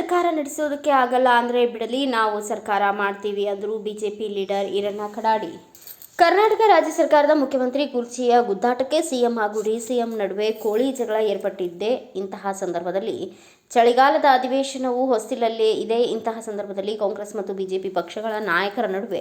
ಸರ್ಕಾರ ನಡೆಸೋದಕ್ಕೆ ಆಗಲ್ಲ ಅಂದರೆ ಬಿಡಲಿ, ನಾವು ಸರ್ಕಾರ ಮಾಡ್ತೀವಿ ಅಂದರು ಬಿಜೆಪಿ ಲೀಡರ್ ಈರಣ್ಣ ಕಡಾಡಿ. ಕರ್ನಾಟಕ ರಾಜ್ಯ ಸರ್ಕಾರದ ಮುಖ್ಯಮಂತ್ರಿ ಕುರ್ಚಿಯ ಗುದ್ದಾಟಕ್ಕೆ ಸಿಎಂ ಹಾಗೂ ಡಿಸಿಎಂ ನಡುವೆ ಕೋಳಿ ಜಗಳ ಏರ್ಪಟ್ಟಿದ್ದೆ. ಇಂತಹ ಸಂದರ್ಭದಲ್ಲಿ ಚಳಿಗಾಲದ ಅಧಿವೇಶನವು ಹೊಸ್ತಿಲಲ್ಲೇ ಇದೆ. ಇಂತಹ ಸಂದರ್ಭದಲ್ಲಿ ಕಾಂಗ್ರೆಸ್ ಮತ್ತು ಬಿಜೆಪಿ ಪಕ್ಷಗಳ ನಾಯಕರ ನಡುವೆ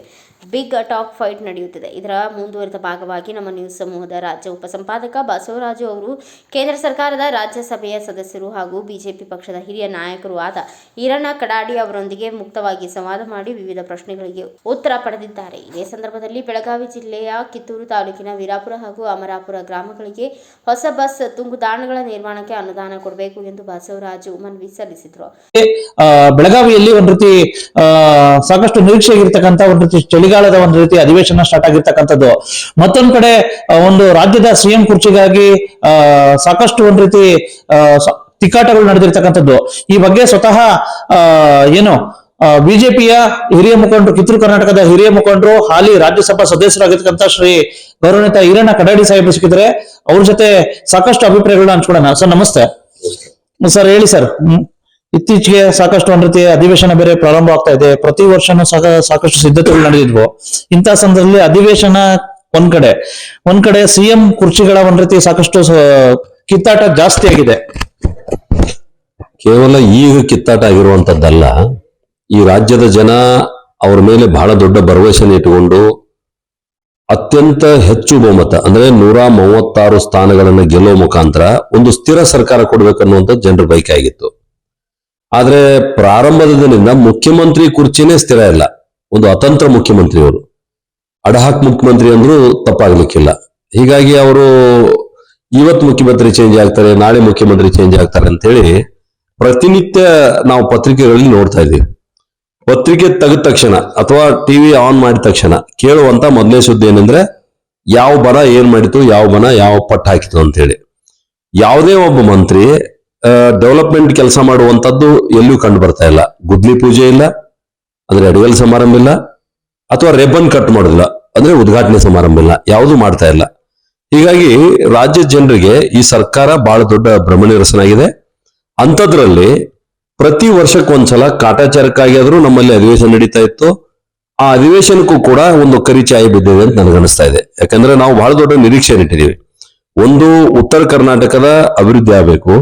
ಬಿಗ್ ಟಾಕ್ ಫೈಟ್ ನಡೆಯುತ್ತಿದೆ. ಇದರ ಮುಂದುವರಿದ ಭಾಗವಾಗಿ ನಮ್ಮ ನ್ಯೂಸ್ ಸಮೂಹದ ರಾಜ್ಯ ಉಪಸಂಪಾದಕ ಬಸವರಾಜು ಅವರು ಕೇಂದ್ರ ಸರ್ಕಾರದ ರಾಜ್ಯಸಭೆಯ ಸದಸ್ಯರು ಹಾಗೂ ಬಿಜೆಪಿ ಪಕ್ಷದ ಹಿರಿಯ ನಾಯಕರು ಆದ ಈರಣ್ಣ ಕಡಾಡಿ ಅವರೊಂದಿಗೆ ಮುಕ್ತವಾಗಿ ಸಂವಾದ ಮಾಡಿ ವಿವಿಧ ಪ್ರಶ್ನೆಗಳಿಗೆ ಉತ್ತರ ಪಡೆದಿದ್ದಾರೆ. ಇದೇ ಸಂದರ್ಭದಲ್ಲಿ ಬೆಳಗಾವಿ ಜಿಲ್ಲೆಯ ಕಿತ್ತೂರು ತಾಲೂಕಿನ ವೀರಾಪುರ ಹಾಗೂ ಅಮರಾಪುರ ಗ್ರಾಮಗಳಿಗೆ ಹೊಸ ಬಸ್ ತುಂಗುದಾಣಗಳ ನಿರ್ಮಾಣಕ್ಕೆ ಅನುದಾನ ಕೊಡಬೇಕು ಎಂದು ಬಸವರಾಜು ಮನವಿ ಸಲ್ಲಿಸಿದ್ರು. ಬೆಳಗಾವಿಯಲ್ಲಿ ಒಂದ್ ರೀತಿ ಸಾಕಷ್ಟು ನಿರೀಕ್ಷೆ ಆಗಿರ್ತಕ್ಕಂಥ ಒಂದ್ ರೀತಿ ಚಳಿಗಾಲದ ಒಂದ್ ರೀತಿ ಅಧಿವೇಶನ ಸ್ಟಾರ್ಟ್ ಆಗಿರ್ತಕ್ಕಂಥದ್ದು. ಮತ್ತೊಂದ್ ಕಡೆ ಒಂದು ರಾಜ್ಯದ ಸಿಎಂ ಕುರ್ಚಿಗಾಗಿ ಸಾಕಷ್ಟು ಒಂದ್ ರೀತಿ ತಿಕ್ಕಾಟಗಳು ನಡೆದಿರ್ತಕ್ಕಂಥದ್ದು. ಈ ಬಗ್ಗೆ ಸ್ವತಃ ಬಿಜೆಪಿಯ ಹಿರಿಯ ಮುಖಂಡರು, ಕಿತ್ತೂರು ಕರ್ನಾಟಕದ ಹಿರಿಯ ಮುಖಂಡರು, ಹಾಲಿ ರಾಜ್ಯಸಭಾ ಸದಸ್ಯರಾಗಿರ್ತಕ್ಕಂಥ ಶ್ರೀ ಗೌರವಾನ್ವಿತ ಈರಣ್ಣ ಕಡಾಡಿ ಸಾಹೇಬರು ಸಿಕ್ಕಿದ್ರೆ ಅವ್ರ ಜೊತೆ ಸಾಕಷ್ಟು ಅಭಿಪ್ರಾಯಗಳನ್ನ ಹಂಚ್ಕೊಳ್ಳೋಣ. ಸರ್ ನಮಸ್ತೆ. ಸರ್ ಹೇಳಿ ಸರ್, ಇತ್ತೀಚೆಗೆ ಸಾಕಷ್ಟು ಒಂದ್ ರೀತಿ ಅಧಿವೇಶನ ಬೇರೆ ಪ್ರಾರಂಭ ಆಗ್ತಾ ಇದೆ. ಪ್ರತಿ ವರ್ಷನೂ ಸಾಕಷ್ಟು ಸಿದ್ಧತೆಗಳು ನಡೆದಿದ್ವು. ಇಂತಹ ಸಂದರ್ಭದಲ್ಲಿ ಅಧಿವೇಶನ ಒಂದ್ ಕಡೆ ಸಿಎಂ ಕುರ್ಚಿಗಳ ಒಂದ್ ರೀತಿ ಸಾಕಷ್ಟು ಕಿತ್ತಾಟ ಜಾಸ್ತಿ ಆಗಿದೆ. ಕೇವಲ ಈಗ ಕಿತ್ತಾಟ ಆಗಿರುವಂತದ್ದಲ್ಲ, ಈ ರಾಜ್ಯದ ಜನ ಅವರ ಮೇಲೆ ಬಹಳ ದೊಡ್ಡ ಭರವಸೆಯನ್ನು ಇಟ್ಟುಕೊಂಡು ಅತ್ಯಂತ ಹೆಚ್ಚು ಬಹುಮತ ಅಂದ್ರೆ 136 ಸ್ಥಾನಗಳನ್ನು ಗೆಲ್ಲುವ ಮುಖಾಂತರ ಒಂದು ಸ್ಥಿರ ಸರ್ಕಾರ ಕೊಡ್ಬೇಕನ್ನುವಂಥದ್ದು ಜನರ ಬಯಕೆ ಆಗಿತ್ತು. ಆದ್ರೆ ಪ್ರಾರಂಭದ ದಿನದಿಂದ ಮುಖ್ಯಮಂತ್ರಿ ಕುರ್ಚಿನೇ ಸ್ಥಿರ ಇಲ್ಲ. ಒಂದು ಅತಂತ್ರ ಮುಖ್ಯಮಂತ್ರಿ, ಅವರು ಅಡಹಾಕ್ ಮುಖ್ಯಮಂತ್ರಿ ಅಂದ್ರೂ ತಪ್ಪಾಗ್ಲಿಕ್ಕಿಲ್ಲ. ಹೀಗಾಗಿ ಅವರು ಇವತ್ತು ಮುಖ್ಯಮಂತ್ರಿ ಚೇಂಜ್ ಆಗ್ತಾರೆ, ನಾಳೆ ಮುಖ್ಯಮಂತ್ರಿ ಚೇಂಜ್ ಆಗ್ತಾರೆ ಅಂತ ಹೇಳಿ ಪ್ರತಿನಿತ್ಯ ನಾವು ಪತ್ರಿಕೆಗಳಲ್ಲಿ ನೋಡ್ತಾ ಇದ್ದೀವಿ. ಪತ್ರಿಕೆ ತೆಗೆದ ತಕ್ಷಣ ಅಥವಾ ಟಿವಿ ಆನ್ ಮಾಡಿದ ತಕ್ಷಣ ಕೇಳುವಂತ ಮೊದಲನೇ ಸುದ್ದಿ ಏನಂದ್ರೆ ಯಾವ ಬನ ಏನ್ ಮಾಡಿತು, ಯಾವ ಬನ ಯಾವ ಪಟ್ಟ ಹಾಕಿತು ಅಂತ ಹೇಳಿ. ಯಾವುದೇ ಒಬ್ಬ ಮಂತ್ರಿ ಡೆವಲಪ್ಮೆಂಟ್ ಕೆಲಸ ಮಾಡುವಂತದ್ದು ಎಲ್ಲೂ ಕಂಡು ಬರ್ತಾ ಇಲ್ಲ. ಗುದ್ಲಿ ಪೂಜೆ ಇಲ್ಲ ಅಂದ್ರೆ ಅಡಿಗೆಲ್ ಸಮಾರಂಭ ಇಲ್ಲ, ಅಥವಾ ರೆಬನ್ ಕಟ್ ಮಾಡೋದಿಲ್ಲ ಅಂದ್ರೆ ಉದ್ಘಾಟನೆ ಸಮಾರಂಭ ಇಲ್ಲ, ಯಾವುದು ಮಾಡ್ತಾ ಇಲ್ಲ. ಹೀಗಾಗಿ ರಾಜ್ಯದ ಜನರಿಗೆ ಈ ಸರ್ಕಾರ ಬಹಳ ದೊಡ್ಡ ಭ್ರಮನಿರಸನಾಗಿದೆ. ಅಂಥದ್ರಲ್ಲಿ ಪ್ರತಿ ವರ್ಷಕ್ಕೊಂದ್ಸಲ ಕಾಟಾಚಾರಕ್ಕಾಗಿ ಆದ್ರೂ ನಮ್ಮಲ್ಲಿ ಅಧಿವೇಶನ ನಡೀತಾ ಇತ್ತು. ಆ ಅಧಿವೇಶನಕ್ಕೂ ಕೂಡ ಒಂದು ಕರಿಚಾಯಿ ಬಿದ್ದಿದೆ ಅಂತ ನನಗನ್ನಿಸ್ತಾ ಇದೆ. ಯಾಕಂದ್ರೆ ನಾವು ಬಹಳ ದೊಡ್ಡ ನಿರೀಕ್ಷೆ ಇಟ್ಟಿದ್ದೀವಿ. ಒಂದು, ಉತ್ತರ ಕರ್ನಾಟಕದ ಅಭಿವೃದ್ಧಿ ಆಗಬೇಕು.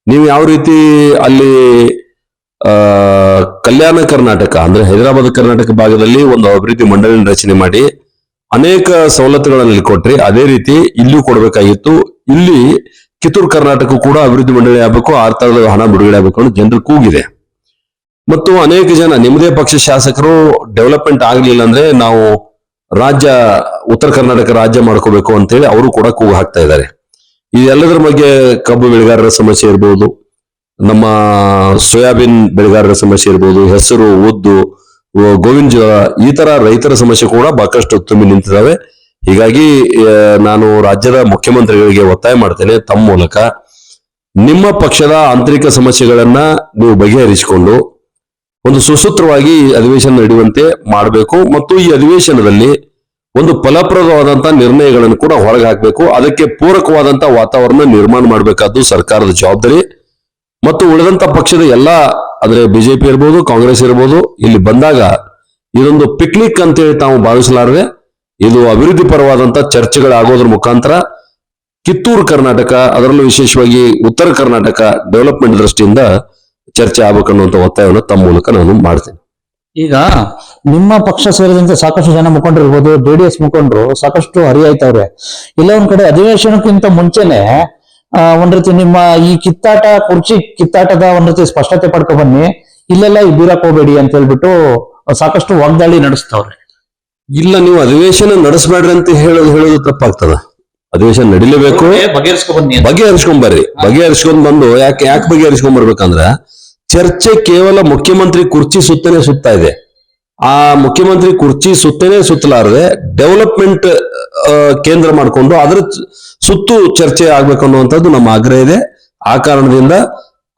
ನೀವು ಯಾವ ರೀತಿ ಅಲ್ಲಿ ಕಲ್ಯಾಣ ಕರ್ನಾಟಕ ಅಂದ್ರೆ ಹೈದರಾಬಾದ್ ಕರ್ನಾಟಕ ಭಾಗದಲ್ಲಿ ಒಂದು ಅಭಿವೃದ್ಧಿ ಮಂಡಳಿ ರಚನೆ ಮಾಡಿ ಅನೇಕ ಸವಲತ್ತುಗಳಲ್ಲಿ ಕೊಟ್ರಿ, ಅದೇ ರೀತಿ ಇಲ್ಲೂ ಕೊಡ್ಬೇಕಾಗಿತ್ತು. ಇಲ್ಲಿ ಕಿತ್ತೂರು ಕರ್ನಾಟಕ ಕೂಡ ಅಭಿವೃದ್ಧಿ ಮಂಡಳಿ ಆಗಬೇಕು, 6,000 ಹಣ ಬಿಡುಗಡೆ ಆಗಬೇಕು ಅನ್ನೋ ಜನರು ಕೂಗಿದೆ. ಮತ್ತು ಅನೇಕ ಜನ ನಿಮ್ಮದೇ ಪಕ್ಷ ಶಾಸಕರು ಡೆವಲಪ್ಮೆಂಟ್ ಆಗ್ಲಿಲ್ಲ ಅಂದ್ರೆ ನಾವು ಉತ್ತರ ಕರ್ನಾಟಕ ರಾಜ್ಯ ಮಾಡ್ಕೋಬೇಕು ಅಂತೇಳಿ ಅವರು ಕೂಡ ಕೂಗು ಹಾಕ್ತಾ ಇದ್ದಾರೆ. ಇದೆಲ್ಲದರ ಬಗ್ಗೆ ಕಬ್ಬು ಬೆಳೆಗಾರರ ಸಮಸ್ಯೆ ಇರ್ಬೋದು, ನಮ್ಮ ಸೋಯಾಬೀನ್ ಬೆಳೆಗಾರರ ಸಮಸ್ಯೆ ಇರ್ಬೋದು, ಹೆಸರು, ಉದ್ದು, ಗೋವಿನ ಜೋಳ, ಈ ತರ ರೈತರ ಸಮಸ್ಯೆ ಕೂಡ ಬಹಳಷ್ಟು ತುಂಬಿ ನಿಂತಿದ್ದಾವೆ. ಹೀಗಾಗಿ ನಾನು ರಾಜ್ಯದ ಮುಖ್ಯಮಂತ್ರಿಗಳಿಗೆ ಒತ್ತಾಯ ಮಾಡ್ತೇನೆ, ತಮ್ಮ ಮೂಲಕ ನಿಮ್ಮ ಪಕ್ಷದ ಆಂತರಿಕ ಸಮಸ್ಯೆಗಳನ್ನ ನೀವು ಬಗೆಹರಿಸಿಕೊಂಡು ಒಂದು ಸುಸೂತ್ರವಾಗಿ ಅಧಿವೇಶನ ನಡೆಯುವಂತೆ ಮಾಡಬೇಕು. ಮತ್ತು ಈ ಅಧಿವೇಶನದಲ್ಲಿ ಒಂದು ಫಲಪ್ರದವಾದಂತ ನಿರ್ಣಯಗಳನ್ನು ಕೂಡ ಹೊರಗೆ ಹಾಕಬೇಕು. ಅದಕ್ಕೆ ಪೂರಕವಾದಂತ ವಾತಾವರಣ ನಿರ್ಮಾಣ ಮಾಡಬೇಕಾದ್ದು ಸರ್ಕಾರದ ಜವಾಬ್ದಾರಿ. ಮತ್ತು ಉಳಿದಂತ ಪಕ್ಷದ ಎಲ್ಲ ಅಂದ್ರೆ ಬಿಜೆಪಿ ಇರ್ಬೋದು, ಕಾಂಗ್ರೆಸ್ ಇರ್ಬೋದು, ಇಲ್ಲಿ ಬಂದಾಗ ಇದೊಂದು ಪಿಕ್ನಿಕ್ ಅಂತೇಳಿ ತಾವು ಭಾವಿಸಲಾರದೆ ಇದು ಅಭಿವೃದ್ಧಿ ಪರವಾದಂತ ಚರ್ಚೆಗಳಾಗೋದ್ರ ಮುಖಾಂತರ ಕಿತ್ತೂರು ಕರ್ನಾಟಕ, ಅದರಲ್ಲೂ ವಿಶೇಷವಾಗಿ ಉತ್ತರ ಕರ್ನಾಟಕ ಡೆವಲಪ್ಮೆಂಟ್ ದೃಷ್ಟಿಯಿಂದ ಚರ್ಚೆ ಆಗ್ಬೇಕನ್ನುವಂತ ಒತ್ತಾಯವನ್ನು ತಮ್ಮ ಮೂಲಕ ನಾನು ಮಾಡ್ತೇನೆ. ಈಗ ನಿಮ್ಮ ಪಕ್ಷ ಸೇರಿದಂತೆ ಸಾಕಷ್ಟು ಜನ ಮುಖಂಡರು ಇರ್ಬೋದು, JDS ಮುಖಂಡರು ಸಾಕಷ್ಟು ಹರಿಯಾಯ್ತವ್ರೆ. ಇಲ್ಲ ಒಂದ್ ಕಡೆ ಅಧಿವೇಶನಕ್ಕಿಂತ ಮುಂಚೆನೆ ಒಂದ್ ರೀತಿ ನಿಮ್ಮ ಈ ಕುರ್ಚಿ ಕಿತ್ತಾಟದ ಒಂದ್ ರೀತಿ ಸ್ಪಷ್ಟತೆ ಪಡ್ಕೊ ಬನ್ನಿ, ಇಲ್ಲೆಲ್ಲ ಬೀರಕ್ ಹೋಗ್ಬೇಡಿ ಅಂತ ಹೇಳ್ಬಿಟ್ಟು ಸಾಕಷ್ಟು ವಾಗ್ದಾಳಿ ನಡೆಸ್ತವ್ರೆ. ಇಲ್ಲ, ನೀವು ಅಧಿವೇಶನ ನಡೆಸಬೇಡ್ರಿ ಅಂತ ಹೇಳೋದು ತಪ್ಪಾಗ್ತದ. ಅಧಿವೇಶನ ನಡಿಲೇಬೇಕು, ಬಗೆಹರಿಸ್ಕೊಂಡ್ ಬರ್ರಿ. ಬಗೆಹರಿಸ್ಕೊಂಡ್ ಬಂದು ಯಾಕೆ ಬಗೆಹರಿಸ್ಕೊಂಡ್ ಬರ್ಬೇಕಂದ್ರ ಚರ್ಚೆ ಕೇವಲ ಮುಖ್ಯಮಂತ್ರಿ ಕುರ್ಚಿ ಸುತ್ತನೇ ಸುತ್ತಾ ಇದೆ. ಆ ಮುಖ್ಯಮಂತ್ರಿ ಕುರ್ಚಿ ಸುತ್ತನೇ ಸುತ್ತಲಾರದೆ ಡೆವಲಪ್ಮೆಂಟ್ ಕೇಂದ್ರ ಮಾಡಿಕೊಂಡು ಅದರ ಸುತ್ತು ಚರ್ಚೆ ಆಗ್ಬೇಕು ಅನ್ನುವಂಥದ್ದು ನಮ್ಮ ಆಗ್ರಹ ಇದೆ. ಆ ಕಾರಣದಿಂದ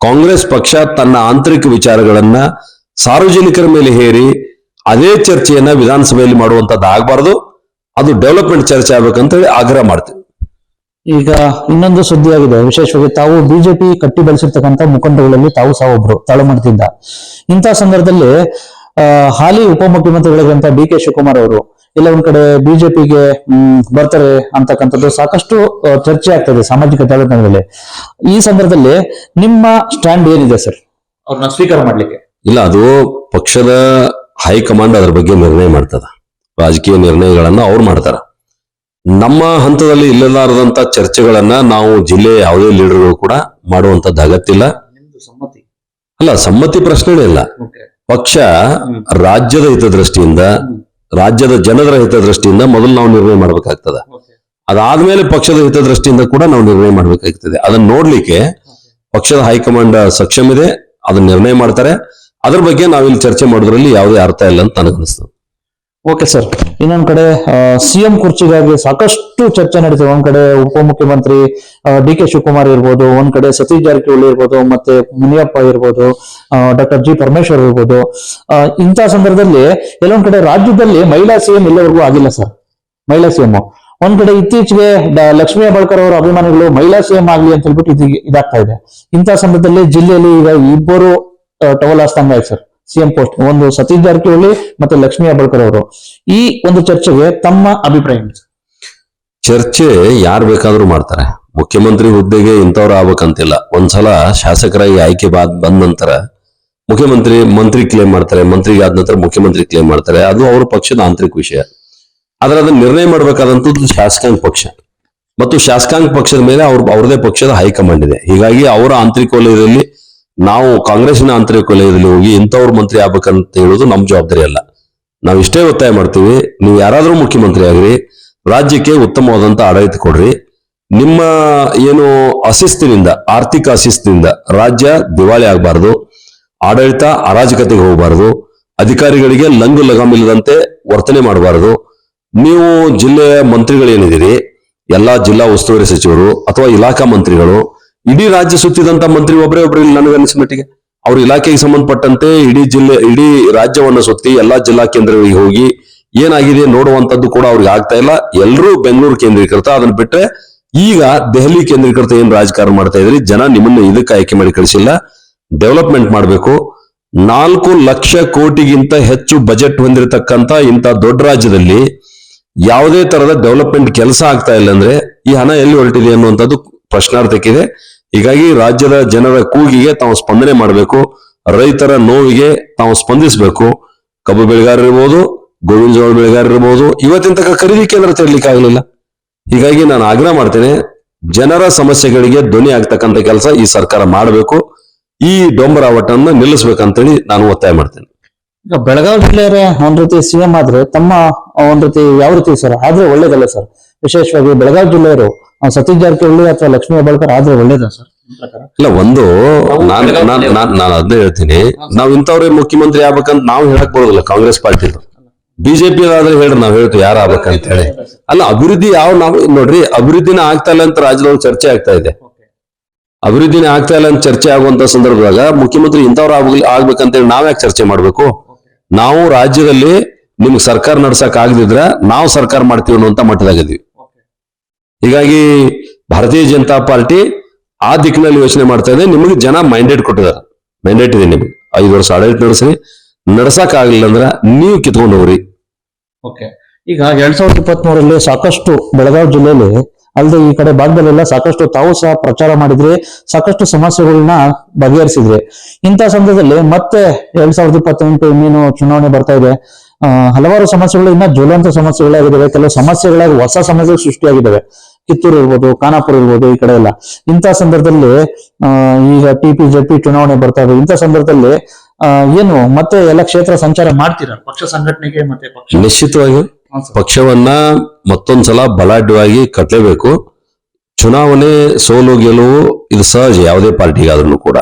ಕಾಂಗ್ರೆಸ್ ಪಕ್ಷ ತನ್ನ ಆಂತರಿಕ ವಿಚಾರಗಳನ್ನ ಸಾರ್ವಜನಿಕರ ಮೇಲೆ ಹೇರಿ ಅದೇ ಚರ್ಚೆಯನ್ನ ವಿಧಾನಸಭೆಯಲ್ಲಿ ಮಾಡುವಂತದ್ದು ಆಗಬಾರ್ದು. ಅದು ಡೆವಲಪ್ಮೆಂಟ್ ಚರ್ಚೆ ಆಗ್ಬೇಕಂತ ಹೇಳಿ ಆಗ್ರಹ ಮಾಡ್ತೀವಿ. ಈಗ ಇನ್ನೊಂದು ಸುದ್ದಿ ಆಗಿದೆ, ವಿಶೇಷವಾಗಿ ತಾವು ಬಿಜೆಪಿ ಕಟ್ಟಿ ಬೆಳೆಸಿರ್ತಕ್ಕಂಥ ಮುಖಂಡಗಳಲ್ಲಿ ತಾವು ಸಹ ಒಬ್ರು ತಳಮಟ್ಟದಿಂದ. ಇಂತಹ ಸಂದರ್ಭದಲ್ಲಿ ಹಾಲಿ ಉಪಮುಖ್ಯಮಂತ್ರಿಗಳಾದಂತ ಡಿ.ಕೆ. ಶಿವಕುಮಾರ್ ಅವರು ಇಲ್ಲ ಒಂದ್ ಕಡೆ ಬಿಜೆಪಿಗೆ ಬರ್ತಾರೆ ಅಂತಕ್ಕಂಥದ್ದು ಸಾಕಷ್ಟು ಚರ್ಚೆ ಆಗ್ತದೆ ಸಾಮಾಜಿಕ ಜಾಲತಾಣದಲ್ಲಿ. ಈ ಸಂದರ್ಭದಲ್ಲಿ ನಿಮ್ಮ ಸ್ಟ್ಯಾಂಡ್ ಏನಿದೆ ಸರ್ ಅವ್ರನ್ನ ಸ್ವೀಕಾರ ಮಾಡ್ಲಿಕ್ಕೆ? ಇಲ್ಲ, ಅದು ಪಕ್ಷದ ಹೈಕಮಾಂಡ್ ಅದ್ರ ಬಗ್ಗೆ ನಿರ್ಣಯ ಮಾಡ್ತದ. ರಾಜಕೀಯ ನಿರ್ಣಯಗಳನ್ನ ಅವ್ರು ಮಾಡ್ತಾರ. ನಮ್ಮ ಹಂತದಲ್ಲಿ ಇಲ್ಲದಾರದಂತ ಚರ್ಚೆಗಳನ್ನ ನಾವು ಜಿಲ್ಲೆಯ ಯಾವುದೇ ಲೀಡರ್ಗಳು ಕೂಡ ಮಾಡುವಂತದ್ದು ಅಗತ್ಯ. ಅಲ್ಲ, ಸಮ್ಮತಿ ಪ್ರಶ್ನೆನೇ ಇಲ್ಲ. ಪಕ್ಷ ರಾಜ್ಯದ ಹಿತದೃಷ್ಟಿಯಿಂದ, ರಾಜ್ಯದ ಜನರ ಹಿತದೃಷ್ಟಿಯಿಂದ ಮೊದಲು ನಾವು ನಿರ್ಣಯ ಮಾಡ್ಬೇಕಾಗ್ತದ. ಅದಾದ್ಮೇಲೆ ಪಕ್ಷದ ಹಿತದೃಷ್ಟಿಯಿಂದ ಕೂಡ ನಾವು ನಿರ್ಣಯ ಮಾಡ್ಬೇಕಾಗ್ತದೆ. ಅದನ್ನ ನೋಡ್ಲಿಕ್ಕೆ ಪಕ್ಷದ ಹೈಕಮಾಂಡ್ ಸಕ್ಷಮ ಇದೆ, ಅದನ್ನ ನಿರ್ಣಯ ಮಾಡ್ತಾರೆ. ಅದ್ರ ಬಗ್ಗೆ ನಾವಿಲ್ಲಿ ಚರ್ಚೆ ಮಾಡೋದ್ರಲ್ಲಿ ಯಾವುದೇ ಅರ್ಥ ಇಲ್ಲ ಅಂತ ನನಗನ್ನಿಸ್ತದೆ. Okay sir. ಇನ್ನೊಂದ್ ಕಡೆ ಸಿಎಂ ಕುರ್ಚಿಗಾಗಿ ಸಾಕಷ್ಟು ಚರ್ಚೆ ನಡೀತದೆ. ಒಂದ್ ಕಡೆ ಉಪಮುಖ್ಯಮಂತ್ರಿ ಡಿ.ಕೆ. ಶಿವಕುಮಾರ್ ಇರ್ಬೋದು, ಒಂದ್ ಕಡೆ ಸತೀಶ್ ಜಾರಕಿಹೊಳಿ ಇರ್ಬೋದು, ಮತ್ತೆ ಮುನಿಯಪ್ಪ ಇರ್ಬೋದು, ಡಾಕ್ಟರ್ ಜಿ. ಪರಮೇಶ್ವರ್ ಇರ್ಬೋದು. ಇಂತಹ ಸಂದರ್ಭದಲ್ಲಿ ಎಲ್ಲೊಂದ್ ಕಡೆ ರಾಜ್ಯದಲ್ಲಿ ಮಹಿಳಾ ಸಿಎಂ ಇಲ್ಲಿವರೆಗೂ ಆಗಿಲ್ಲ ಸರ್. ಮಹಿಳಾ ಸಿಎಂ ಒಂದ್ ಕಡೆ ಇತ್ತೀಚೆಗೆ ಲಕ್ಷ್ಮೀ ಹೆಬ್ಬಾಳ್ಕರ್ ಅವರ ಅಭಿಮಾನಿಗಳು ಮಹಿಳಾ ಸಿಎಂ ಆಗ್ಲಿ ಅಂತ ಹೇಳ್ಬಿಟ್ಟು ಇದಾಗ್ತಾ ಇದೆ. ಇಂತಹ ಸಂದರ್ಭದಲ್ಲಿ ಜಿಲ್ಲೆಯಲ್ಲಿ ಈಗ ಇಬ್ಬರು ಟವಲ್ ಹಾಸ್ದಂಗ ಆಯ್ತು ಸರ್ ಸಿಎಂ ಪೋಸ್ಟ್, ಒಂದು ಸತೀಶ್ ಜಾರಕಿಹೊಳಿ ಮತ್ತೆ ಲಕ್ಷ್ಮೀ ಹೆಬ್ಬಾಳ್ಕರ್ ಅವರು. ಈ ಒಂದು ಚರ್ಚೆಗೆ ತಮ್ಮ ಅಭಿಪ್ರಾಯ ಏನು? ಚರ್ಚೆ ಯಾರು ಬೇಕಾದ್ರೂ ಮಾಡ್ತಾರೆ. ಮುಖ್ಯಮಂತ್ರಿ ಹುದ್ದೆಗೆ ಇಂಥವ್ರು ಆಗ್ಬೇಕಂತಿಲ್ಲ. ಒಂದ್ಸಲ ಶಾಸಕರಾಗಿ ಆಯ್ಕೆ ಬಂದ ನಂತರ ಮಂತ್ರಿ ಕ್ಲೇಮ್ ಮಾಡ್ತಾರೆ, ಮಂತ್ರಿಗೆ ಆದ ನಂತರ ಮುಖ್ಯಮಂತ್ರಿ ಕ್ಲೇಮ್ ಮಾಡ್ತಾರೆ. ಅದು ಅವ್ರ ಪಕ್ಷದ ಆಂತರಿಕ ವಿಷಯ. ಆದ್ರೆ ಅದನ್ನ ನಿರ್ಣಯ ಮಾಡಬೇಕಾದಂತದ್ದು ಶಾಸಕಾಂಗ ಪಕ್ಷ, ಮತ್ತು ಶಾಸಕಾಂಗ ಪಕ್ಷದ ಮೇಲೆ ಅವ್ರದೇ ಪಕ್ಷದ ಹೈಕಮಾಂಡ್ ಇದೆ. ಹೀಗಾಗಿ ಅವರ ಆಂತರಿಕ ವಲಯದಲ್ಲಿ, ನಾವು ಕಾಂಗ್ರೆಸ್ನ ಆಂತರಿಕ ವಲಯದಲ್ಲಿ ಹೋಗಿ ಇಂಥವ್ರು ಮಂತ್ರಿ ಆಗ್ಬೇಕಂತ ಹೇಳೋದು ನಮ್ ಜವಾಬ್ದಾರಿ ಅಲ್ಲ. ನಾವು ಇಷ್ಟೇ ಒತ್ತಾಯ ಮಾಡ್ತೀವಿ, ನೀವು ಯಾರಾದ್ರೂ ಮುಖ್ಯಮಂತ್ರಿ ಆಗ್ರಿ, ರಾಜ್ಯಕ್ಕೆ ಉತ್ತಮವಾದಂತ ಆಡಳಿತ ಕೊಡ್ರಿ. ನಿಮ್ಮ ಏನು ಅಶಿಸ್ತಿನಿಂದ, ಆರ್ಥಿಕ ಅಶಿಸ್ತಿನಿಂದ ರಾಜ್ಯ ದಿವಾಳಿ ಆಗಬಾರ್ದು, ಆಡಳಿತ ಅರಾಜಕತೆಗೆ ಹೋಗಬಾರದು, ಅಧಿಕಾರಿಗಳಿಗೆ ಲಂಗು ಲಗಾಮಿಲ್ಲದಂತೆ ವರ್ತನೆ ಮಾಡಬಾರದು. ನೀವು ಜಿಲ್ಲೆಯ ಮಂತ್ರಿಗಳೇನಿದ್ದೀರಿ, ಎಲ್ಲಾ ಜಿಲ್ಲಾ ಉಸ್ತುವಾರಿ ಸಚಿವರು ಅಥವಾ ಇಲಾಖಾ ಮಂತ್ರಿಗಳು, ಇಡೀ ರಾಜ್ಯ ಸುತ್ತಿದಂತ ಮಂತ್ರಿ ಒಬ್ಬರೇ ಇಲ್ಲಿ ನನಗನ್ನಿಸ ಮಟ್ಟಿಗೆ ಅವ್ರ ಇಲಾಖೆಗೆ ಸಂಬಂಧಪಟ್ಟಂತೆ ಇಡೀ ರಾಜ್ಯವನ್ನ ಸುತ್ತಿ ಎಲ್ಲಾ ಜಿಲ್ಲಾ ಕೇಂದ್ರಗಳಿಗೆ ಹೋಗಿ ಏನಾಗಿದೆ ನೋಡುವಂತದ್ದು ಕೂಡ ಅವ್ರಿಗೆ ಆಗ್ತಾ ಇಲ್ಲ. ಎಲ್ಲರೂ ಬೆಂಗಳೂರು ಕೇಂದ್ರೀಕೃತ. ಅದನ್ನ ಬಿಟ್ಟರೆ ಈಗ ದೆಹಲಿ ಕೇಂದ್ರೀಕೃತ ಏನ್ ರಾಜಕಾರಣ ಮಾಡ್ತಾ ಇದ್ರಿ, ಜನ ನಿಮ್ಮನ್ನ ಇದಕ್ಕೆ ಆಯ್ಕೆ ಮಾಡಿ ಕಳಿಸಿಲ್ಲ. ಡೆವಲಪ್ಮೆಂಟ್ ಮಾಡಬೇಕು. 4 ಲಕ್ಷ ಕೋಟಿಗಿಂತ ಹೆಚ್ಚು ಬಜೆಟ್ ಹೊಂದಿರತಕ್ಕಂತ ಇಂಥ ದೊಡ್ಡ ರಾಜ್ಯದಲ್ಲಿ ಯಾವುದೇ ತರದ ಡೆವಲಪ್ಮೆಂಟ್ ಕೆಲಸ ಆಗ್ತಾ ಇಲ್ಲ ಅಂದ್ರೆ ಈ ಹಣ ಎಲ್ಲಿ ಹೊರಟಿದೆ ಅನ್ನುವಂಥದ್ದು ಪ್ರಶ್ನಾರ್ಥಕ್ಕಿದೆ. ಹೀಗಾಗಿ ರಾಜ್ಯದ ಜನರ ಕೂಗಿಗೆ ತಾವು ಸ್ಪಂದನೆ ಮಾಡಬೇಕು. ರೈತರ ನೋವಿಗೆ ತಾವು ಸ್ಪಂದಿಸಬೇಕು. ಕಬ್ಬು ಬೆಳೆಗಾರರಿರ್ಬೋದು, ಗೋವಿನ ಜೋಳ ಬೆಳೆಗಾರರಿರ್ಬೋದು, ಇವತ್ತಿನ ತನಕ ಖರೀದಿ ಕೇಂದ್ರ ತೆರಲಿಕ್ಕೆ ಆಗಲಿಲ್ಲ. ಹೀಗಾಗಿ ನಾನು ಆಗ್ರಹ ಮಾಡ್ತೇನೆ, ಜನರ ಸಮಸ್ಯೆಗಳಿಗೆ ಧ್ವನಿ ಆಗ್ತಕ್ಕಂಥ ಕೆಲಸ ಈ ಸರ್ಕಾರ ಮಾಡಬೇಕು. ಈ ಡೊಂಬರಾವಟನ್ನ ನಿಲ್ಲಿಸ್ಬೇಕಂತೇಳಿ ನಾನು ಒತ್ತಾಯ ಮಾಡ್ತೇನೆ. ಈಗ ಬೆಳಗಾವಿ ಜಿಲ್ಲೆಯ ಒಂದ್ ರೀತಿ ಸಿಎಂ ಆದ್ರೆ ತಮ್ಮ ಒಂದ್ ರೀತಿ ಯಾವ ರೀತಿ ಸರ್ ಆದ್ರೆ ಒಳ್ಳೇದಲ್ಲ ಸರ್? ವಿಶೇಷವಾಗಿ ಬೆಳಗಾವಿ ಜಿಲ್ಲೆಯವರು ಸತೀಶ್ ಜಾರಕಿಹೊಳಿ ಅಥವಾ ಲಕ್ಷ್ಮೀ ಹೆಬ್ಬಾಳ್ಕರ್ ಆದ್ರೆ ಒಳ್ಳೇದ ಸರ್? ಇಲ್ಲ, ಒಂದು ನಾನು ಅದನ್ನೇ ಹೇಳ್ತೀನಿ, ನಾವ್ ಇಂಥವ್ರೆ ಮುಖ್ಯಮಂತ್ರಿ ಆಗ್ಬೇಕಂತ ನಾವು ಹೇಳಕ್ ಬರೋದಿಲ್ಲ. ಕಾಂಗ್ರೆಸ್ ಪಾರ್ಟಿ ಬಿಜೆಪಿ ಆದ್ರೆ ಹೇಳ್ರಿ, ನಾವ್ ಹೇಳ್ತೀವಿ ಯಾರು ಆಗ್ಬೇಕಂತ ಹೇಳಿ. ಅಲ್ಲ, ಅಭಿವೃದ್ಧಿ ನಾವು ನೋಡ್ರಿ, ಅಭಿವೃದ್ಧಿನ ಆಗ್ತಾ ಇಲ್ಲ ಅಂತ ರಾಜ್ಯದೊಳಗೆ ಚರ್ಚೆ ಆಗ್ತಾ ಇದೆ. ಅಭಿವೃದ್ಧಿನೇ ಆಗ್ತಾ ಇಲ್ಲ ಅಂತ ಚರ್ಚೆ ಆಗುವಂತ ಸಂದರ್ಭದಾಗ ಮುಖ್ಯಮಂತ್ರಿ ಇಂಥವ್ರು ಆಗ್ಬೇಕಂತೇಳಿ ನಾವ್ಯಾಕೆ ಚರ್ಚೆ ಮಾಡ್ಬೇಕು? ನಾವು ರಾಜ್ಯದಲ್ಲಿ ನಿಮ್ಗೆ ಸರ್ಕಾರ ನಡ್ಸಕ್ ಆಗದಿದ್ರ ನಾವು ಸರ್ಕಾರ ಮಾಡ್ತೀವಿ ಅನ್ನುವಂತ ಮಟ್ಟದಾಗಿದ್ವಿ. ಹೀಗಾಗಿ ಭಾರತೀಯ ಜನತಾ ಪಾರ್ಟಿ ಆ ದಿಕ್ಕಿನಲ್ಲಿ ಯೋಚನೆ ಮಾಡ್ತಾ ಇದೆ. ನಿಮಗೆ ಜನ ಮೈಂಡೇಟ್ ಕೊಟ್ಟಿದ್ದಾರೆ, ಮೈಂಡೇಟ್ ಇದೆ ನಿಮ್ಗೆ. 5 ವರ್ಷ ಆಡಳಿತ ನಡೆಸ್ರಿ, ನಡ್ಸಕ್ ಆಗ್ಲಿಲ್ಲ ಅಂದ್ರ ನೀವು ಕಿತ್ಕೊಂಡು ಹೋಗ್ರಿ. ಈಗ 2023 ಸಾಕಷ್ಟು ಬೆಳಗಾವಿ ಜಿಲ್ಲೆಯಲ್ಲಿ ಅಲ್ಲದೆ ಈ ಕಡೆ ಭಾಗದಲ್ಲೆಲ್ಲ ಸಾಕಷ್ಟು ತಾವು ಸಹ ಪ್ರಚಾರ ಮಾಡಿದ್ರಿ, ಸಾಕಷ್ಟು ಸಮಸ್ಯೆಗಳನ್ನ ಬಗೆಹರಿಸಿದ್ರಿ. ಇಂತಹ ಸಂದರ್ಭದಲ್ಲಿ ಮತ್ತೆ 2028 ಇನ್ನೇನು ಚುನಾವಣೆ ಬರ್ತಾ ಇದೆ. ಹಲವಾರು ಸಮಸ್ಯೆಗಳು ಇನ್ನ ಜ್ವಲಂತ ಸಮಸ್ಯೆಗಳಾಗಿದ್ದಾವೆ. ಕೆಲವು ಸಮಸ್ಯೆಗಳಾಗಿ ಹೊಸ ಸಮಸ್ಯೆಗಳು ಸೃಷ್ಟಿಯಾಗಿದ್ದಾವೆ. ಕಿತ್ತೂರು ಇರ್ಬೋದು, ಖಾನಾಪುರ ಇರ್ಬೋದು, ಈ ಕಡೆ ಎಲ್ಲ. ಇಂತಹ ಸಂದರ್ಭದಲ್ಲಿ ಈಗ TPJP ಚುನಾವಣೆ ಬರ್ತಾ ಇದೆ. ಇಂತಹ ಸಂದರ್ಭದಲ್ಲಿ ಏನು ಮತ್ತೆ ಎಲ್ಲ ಕ್ಷೇತ್ರ ಸಂಚಾರ ಮಾಡ್ತೀರಾ ಪಕ್ಷ ಸಂಘಟನೆಗೆ? ಮತ್ತೆ ಪಕ್ಷ ನಿಶ್ಚಿತವಾಗಿ ಪಕ್ಷವನ್ನ ಮತ್ತೊಂದ್ಸಲ ಬಲಾಢ್ಯವಾಗಿ ಕಟ್ಟಲೇಬೇಕು. ಚುನಾವಣೆ ಸೋಲು ಗೆಲುವು ಇದು ಸಹಜ ಯಾವುದೇ ಪಾರ್ಟಿಗಾದ್ರೂ ಕೂಡ.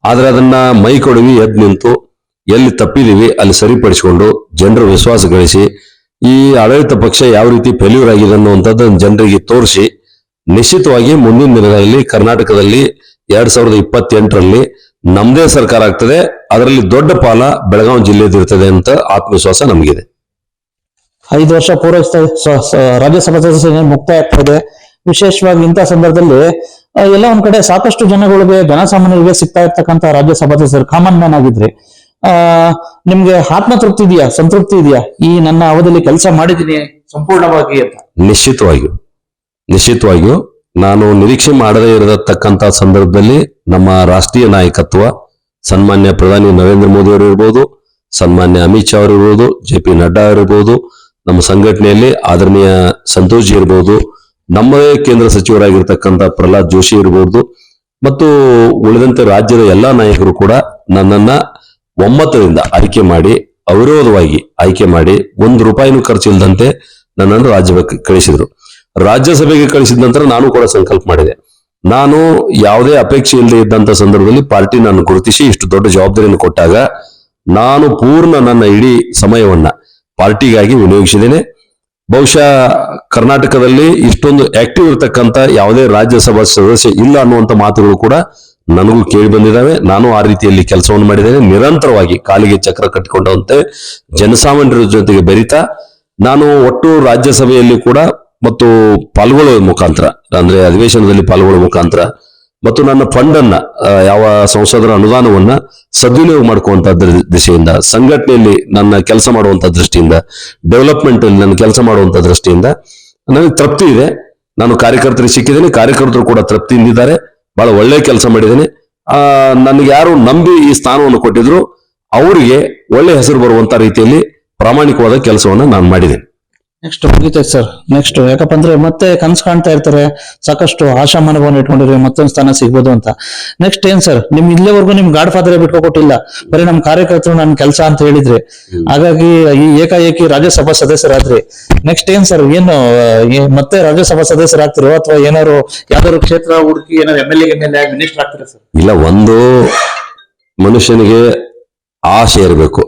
ಆದ್ರೆ ಅದನ್ನ ಮೈ ಕೊಡವಿ ಎದ್ದು ನಿಂತು ಎಲ್ಲಿ ತಪ್ಪಿದೀವಿ ಅಲ್ಲಿ ಸರಿಪಡಿಸಿಕೊಂಡು ಜನರ ವಿಶ್ವಾಸ ಗಳಿಸಿ ಈ ಆಡಳಿತ ಪಕ್ಷ ಯಾವ ರೀತಿ ಫೇಲ್ಯೂರ್ ಆಗಿದೆ ಅನ್ನುವಂಥದ್ದನ್ನು ಜನರಿಗೆ ತೋರಿಸಿ ನಿಶ್ಚಿತವಾಗಿ ಮುಂದಿನ ದಿನಗಳಲ್ಲಿ ಕರ್ನಾಟಕದಲ್ಲಿ 2028ರಲ್ಲಿ ನಮ್ದೇ ಸರ್ಕಾರ ಆಗ್ತದೆ. ಅದರಲ್ಲಿ ದೊಡ್ಡ ಪಾಲ ಬೆಳಗಾವಿ ಜಿಲ್ಲೆದಿರ್ತದೆ ಅಂತ ಆತ್ಮವಿಶ್ವಾಸ ನಮಗಿದೆ. 5 ವರ್ಷ ಪೂರೈಸ್ತಾ ರಾಜ್ಯಸಭಾ ಸದಸ್ಯ ಮುಕ್ತಾಯ ಆಗ್ತಾ ಇದೆ. ವಿಶೇಷವಾಗಿ ಇಂಥ ಸಂದರ್ಭದಲ್ಲಿ ಎಲ್ಲ ಒಂದ್ ಕಡೆ ಸಾಕಷ್ಟು ಜನಗಳಿಗೆ ಜನಸಾಮಾನ್ಯರಿಗೆ ಸಿಗ್ತಾ ಇರ್ತಕ್ಕಂಥ ರಾಜ್ಯಸಭಾ ಸದಸ್ಯರು ಕಾಮನ್ ಮ್ಯಾನ್ ಆಗಿದ್ರಿ. ನಿಮ್ಗೆ ಆತ್ಮತೃಪ್ತಿ ಇದೆಯಾ, ಸಂತೃಪ್ತಿ ಇದೆಯಾ ಈ ನನ್ನ ಅವಧಿಯಲ್ಲಿ ಕೆಲಸ ಮಾಡಿದ್ದೀನಿ ಸಂಪೂರ್ಣವಾಗಿ ಅಂತ? ನಿಶ್ಚಿತವಾಗಿಯೂ ನಾನು ನಿರೀಕ್ಷೆ ಮಾಡದೇ ಇರತಕ್ಕಂತ ಸಂದರ್ಭದಲ್ಲಿ ನಮ್ಮ ರಾಷ್ಟ್ರೀಯ ನಾಯಕತ್ವ ಸನ್ಮಾನ್ಯ ಪ್ರಧಾನಿ ನರೇಂದ್ರ ಮೋದಿ ಅವರು ಇರ್ಬೋದು, ಸನ್ಮಾನ್ಯ ಅಮಿತ್ ಶಾ ಅವರು ಇರ್ಬೋದು, JP ನಡ್ಡಾ ಅವರಿರ್ಬೋದು, ನಮ್ಮ ಸಂಘಟನೆಯಲ್ಲಿ ಆದರಣೀಯ ಸಂತೋಷ್ ಜಿ ಇರ್ಬೋದು, ನಮ್ಮದೇ ಕೇಂದ್ರ ಸಚಿವರಾಗಿರ್ತಕ್ಕಂಥ ಪ್ರಹ್ಲಾದ್ ಜೋಶಿ ಇರ್ಬೋದು ಮತ್ತು ಉಳಿದಂತೆ ರಾಜ್ಯದ ಎಲ್ಲಾ ನಾಯಕರು ಕೂಡ ನನ್ನನ್ನ ಒಮ್ಮತದಿಂದ ಆಯ್ಕೆ ಮಾಡಿ, ಅವಿರೋಧವಾಗಿ ಆಯ್ಕೆ ಮಾಡಿ, ₹1 ಖರ್ಚಿಲ್ಲದಂತೆ ನನ್ನನ್ನು ರಾಜ್ಯಕ್ಕೆ ಕಳಿಸಿದ್ರು. ರಾಜ್ಯಸಭೆಗೆ ಕಳಿಸಿದ ನಂತರ ನಾನು ಕೂಡ ಸಂಕಲ್ಪ ಮಾಡಿದೆ. ನಾನು ಯಾವುದೇ ಅಪೇಕ್ಷೆ ಇಲ್ಲದೆ ಇದ್ದಂತ ಸಂದರ್ಭದಲ್ಲಿ ಪಾರ್ಟಿ ನಾನು ಗುರುತಿಸಿ ಇಷ್ಟು ದೊಡ್ಡ ಜವಾಬ್ದಾರಿಯನ್ನು ಕೊಟ್ಟಾಗ ನಾನು ಪೂರ್ಣ ನನ್ನ ಇಡೀ ಸಮಯವನ್ನ ಪಾರ್ಟಿಗಾಗಿ ವಿನಿಯೋಗಿಸಿದ್ದೇನೆ. ಬಹುಶಃ ಕರ್ನಾಟಕದಲ್ಲಿ ಇಷ್ಟೊಂದು ಆಕ್ಟಿವ್ ಇರತಕ್ಕಂತ ಯಾವುದೇ ರಾಜ್ಯಸಭಾ ಸದಸ್ಯ ಇಲ್ಲ ಅನ್ನುವಂತ ಮಾತುಗಳು ಕೂಡ ನನಗೂ ಕೇಳಿ ಬಂದಿದ್ದಾವೆ. ನಾನು ಆ ರೀತಿಯಲ್ಲಿ ಕೆಲಸವನ್ನು ಮಾಡಿದ್ದೇನೆ. ನಿರಂತರವಾಗಿ ಕಾಲಿಗೆ ಚಕ್ರ ಕಟ್ಟಿಕೊಂಡಂತೆ ಜನಸಾಮಾನ್ಯರ ಜೊತೆಗೆ ಬೆರೀತಾ ನಾನು ಒಟ್ಟು ರಾಜ್ಯಸಭೆಯಲ್ಲಿ ಕೂಡ ಮತ್ತು ಪಾಲ್ಗೊಳ್ಳುವ ಮುಖಾಂತರ, ಅಂದ್ರೆ ಅಧಿವೇಶನದಲ್ಲಿ ಪಾಲ್ಗೊಳ್ಳುವ ಮುಖಾಂತರ ಮತ್ತು ನನ್ನ ಫಂಡ್ ಅನ್ನ ಯಾವ ಸಂಸದರ ಅನುದಾನವನ್ನ ಸದ್ವಿನಿಯೋಗ ಮಾಡ್ಕೊಳ್ಳುವಂತ ದಿಶೆಯಿಂದ, ಸಂಘಟನೆಯಲ್ಲಿ ನನ್ನ ಕೆಲಸ ಮಾಡುವಂತ ದೃಷ್ಟಿಯಿಂದ, ಡೆವಲಪ್ಮೆಂಟ್ ಅಲ್ಲಿ ನನ್ನ ಕೆಲಸ ಮಾಡುವಂತ ದೃಷ್ಟಿಯಿಂದ ನನಗೆ ತೃಪ್ತಿ ಇದೆ. ನಾನು ಕಾರ್ಯಕರ್ತರಿಗೆ ಸಿಕ್ಕಿದ್ದೇನೆ, ಕಾರ್ಯಕರ್ತರು ಕೂಡ ತೃಪ್ತಿಯಿಂದಿದ್ದಾರೆ. ಬಹಳ ಒಳ್ಳೆ ಕೆಲಸ ಮಾಡಿದ್ದೇನೆ. ನನಗೆ ಯಾರು ನಂಬಿ ಈ ಸ್ಥಾನವನ್ನು ಕೊಟ್ಟಿದ್ರು ಅವರಿಗೆ ಒಳ್ಳೆ ಹೆಸರು ಬರುವಂತ ರೀತಿಯಲ್ಲಿ ಪ್ರಾಮಾಣಿಕವಾದ ಕೆಲಸವನ್ನ ನಾನು ಮಾಡಿದ್ದೇನೆ. Next ಮುಗಿತೈತೆ sir. ನೆಕ್ಸ್ಟ್ ಯಾಕಪ್ಪ ಅಂದ್ರೆ ಮತ್ತೆ ಕನ್ಸು ಕಾಣ್ತಾ ಇರ್ತಾರೆ, ಸಾಕಷ್ಟು ಆಶಾ ಮನೋಭಾವನ ಇಟ್ಕೊಂಡಿದ್ರೆ ಮತ್ತೊಂದು ಸ್ಥಾನ ಸಿಗ್ಬೋದು ಅಂತ. ನೆಕ್ಸ್ಟ್ ಏನ್ ಸರ್, ಇಲ್ಲಿವರೆಗೂ ನಿಮ್ ಗಾಡ್ ಫಾದರ್ ಬಿಟ್ಕೊಟ್ಟಿಲ್ಲ, ಬರೀ ನಮ್ ಕಾರ್ಯಕರ್ತರು ನನ್ ಕೆಲಸ ಅಂತ ಹೇಳಿದ್ರಿ. ಹಾಗಾಗಿ ಈ ಏಕಾಏಕಿ ರಾಜ್ಯಸಭಾ ಸದಸ್ಯರಾದ್ರಿ. ನೆಕ್ಸ್ಟ್ ಏನ್ ಸರ್, ಏನು ಮತ್ತೆ ರಾಜ್ಯಸಭಾ ಸದಸ್ಯರಾಗ್ತಿರೋ ಅಥವಾ ಏನಾದ್ರು ಯಾವ್ದಾದ್ರು ಕ್ಷೇತ್ರ ಹುಡುಕಿ ಏನಾದ್ರು MLA ಆಗಿ ಮಿನಿಸ್ಟರ್ ಆಗ್ತೀರಾ ಸರ್? ಇಲ್ಲ, ಒಂದು ಮನುಷ್ಯನಿಗೆ ಆಸೆ ಇರಬೇಕು,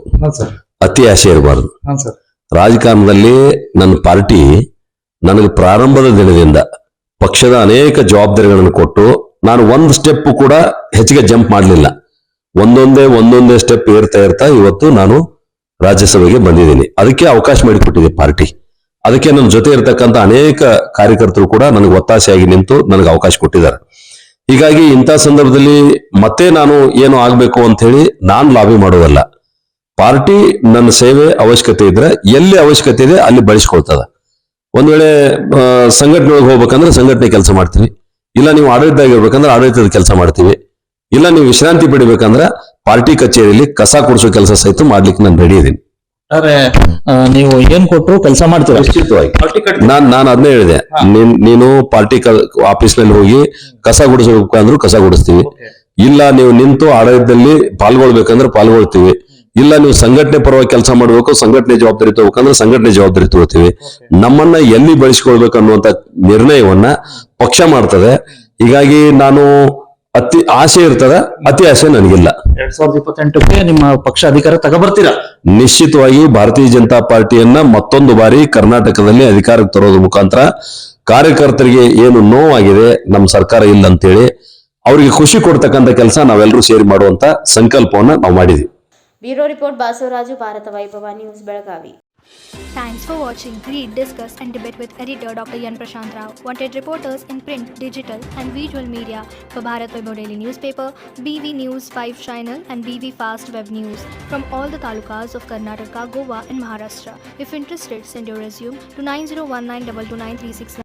ಅತಿ ಆಸೆ ಇರಬಾರ್ದು. ಸರ್, ರಾಜಕಾರಣದಲ್ಲಿ ನನ್ನ ಪಾರ್ಟಿ ನನಗೆ ಪ್ರಾರಂಭದ ದಿನದಿಂದ ಪಕ್ಷದ ಅನೇಕ ಜವಾಬ್ದಾರಿಗಳನ್ನು ಕೊಟ್ಟು ನಾನು ಒಂದು ಸ್ಟೆಪ್ ಕೂಡ ಹೆಚ್ಚಿಗೆ ಜಂಪ್ ಮಾಡಲಿಲ್ಲ. ಒಂದೊಂದೇ ಸ್ಟೆಪ್ ಏರ್ತಾ ಇವತ್ತು ನಾನು ರಾಜ್ಯಸಭೆಗೆ ಬಂದಿದ್ದೀನಿ. ಅದಕ್ಕೆ ಅವಕಾಶ ಮಾಡಿಕೊಟ್ಟಿದೆ ಪಾರ್ಟಿ. ಅದಕ್ಕೆ ನನ್ನ ಜೊತೆ ಇರತಕ್ಕಂತ ಅನೇಕ ಕಾರ್ಯಕರ್ತರು ಕೂಡ ನನಗೆ ಒತ್ತಾಸೆಯಾಗಿ ನಿಂತು ನನಗೆ ಅವಕಾಶ ಕೊಟ್ಟಿದ್ದಾರೆ. ಹೀಗಾಗಿ ಇಂಥ ಸಂದರ್ಭದಲ್ಲಿ ಮತ್ತೆ ನಾನು ಏನು ಆಗ್ಬೇಕು ಅಂತ ಹೇಳಿ ನಾನು ಲಾಬಿ ಮಾಡೋದಲ್ಲ. ಪಾರ್ಟಿ ನನ್ನ ಸೇವೆ ಅವಶ್ಯಕತೆ ಇದ್ರೆ ಎಲ್ಲಿ ಅವಶ್ಯಕತೆ ಇದೆ ಅಲ್ಲಿ ಬಳಸ್ಕೊಳ್ತದ. ಒಂದ್ ವೇಳೆ ಸಂಘಟನೆಗೆ ಹೋಗ್ಬೇಕಂದ್ರೆ ಸಂಘಟನೆ ಕೆಲಸ ಮಾಡ್ತೀವಿ, ಇಲ್ಲ ನೀವು ಆಡಳಿತದಾಗಿರ್ಬೇಕಂದ್ರೆ ಆಡಳಿತದ ಕೆಲಸ ಮಾಡ್ತೀವಿ, ಇಲ್ಲ ನೀವು ವಿಶ್ರಾಂತಿ ಪಡಿಬೇಕಂದ್ರೆ ಪಾರ್ಟಿ ಕಚೇರಿಯಲ್ಲಿ ಕಸ ಕೊಡಿಸೋ ಕೆಲಸ ಸಹಿತ ಮಾಡ್ಲಿಕ್ಕೆ ನಾನು ರೆಡಿ ಇದ್ದೀನಿ. ನೀವು ಏನ್ ಕೊಟ್ಟರು ಕೆಲಸ ಮಾಡ್ತೀರಾ? ನಿಶ್ಚಿತವಾಗಿ ನಾನು ಅದನ್ನೇ ಹೇಳಿದೆ. ನೀನು ಪಾರ್ಟಿ ಆಫೀಸ್ ನಲ್ಲಿ ಹೋಗಿ ಕಸ ಗುಡಿಸ್ಬೇಕಂದ್ರೂ ಕಸ ಗುಡಿಸ್ತೀವಿ, ಇಲ್ಲ ನೀವು ನಿಂತು ಆಡಳಿತದಲ್ಲಿ ಪಾಲ್ಗೊಳ್ಬೇಕಂದ್ರೆ ಪಾಲ್ಗೊಳ್ತೀವಿ, ಇಲ್ಲ ನೀವು ಸಂಘಟನೆ ಪರವಾಗಿ ಕೆಲಸ ಮಾಡಬೇಕು, ಸಂಘಟನೆ ಜವಾಬ್ದಾರಿ ತಗೋಬೇಕಂದ್ರೆ ಸಂಘಟನೆ ಜವಾಬ್ದಾರಿ ತಗೋತೀವಿ. ನಮ್ಮನ್ನ ಎಲ್ಲಿ ಬಳಸಿಕೊಳ್ಬೇಕು ಅನ್ನುವಂತ ನಿರ್ಣಯವನ್ನ ಪಕ್ಷ ಮಾಡ್ತದೆ. ಹೀಗಾಗಿ ನಾನು ಅತಿ ಆಸೆ ಇರ್ತದೆ, ಅತಿ ಆಸೆ ನನಗಿಲ್ಲ. 2028ಕ್ಕೆ ನಿಮ್ಮ ಪಕ್ಷ ಅಧಿಕಾರ ತಗೊಬರ್ತೀರಾ? ನಿಶ್ಚಿತವಾಗಿ ಭಾರತೀಯ ಜನತಾ ಪಾರ್ಟಿಯನ್ನ ಮತ್ತೊಂದು ಬಾರಿ ಕರ್ನಾಟಕದಲ್ಲಿ ಅಧಿಕಾರಕ್ಕೆ ತರೋದ್ರ ಮುಖಾಂತರ ಕಾರ್ಯಕರ್ತರಿಗೆ ಏನು ನೋವಾಗಿದೆ ನಮ್ಮ ಸರ್ಕಾರ ಇಲ್ಲ ಅಂತೇಳಿ ಅವರಿಗೆ ಖುಷಿ ಕೊಡ್ತಕ್ಕಂಥ ಕೆಲಸ ನಾವೆಲ್ಲರೂ ಸೇರಿ ಮಾಡುವಂತ ಸಂಕಲ್ಪವನ್ನ ನಾವು ಮಾಡಿದ್ವಿ. ಬ್ಯೂರೋ ರಿಪೋರ್ಟ್ ಬಾಸವರಾಜು, ಭಾರತ ವೈಭವ news, Belagavi. Thanks for watching. Read, discuss and debate with editor Dr. Yan Prashant Rao. Wanted reporters in print, digital and visual media for Bharat Vaibhav Daily Newspaper, BV News 5 Channel and BV Fast Web News from all the talukas of Karnataka, Goa and Maharashtra. If interested, send your resume to 9019229369.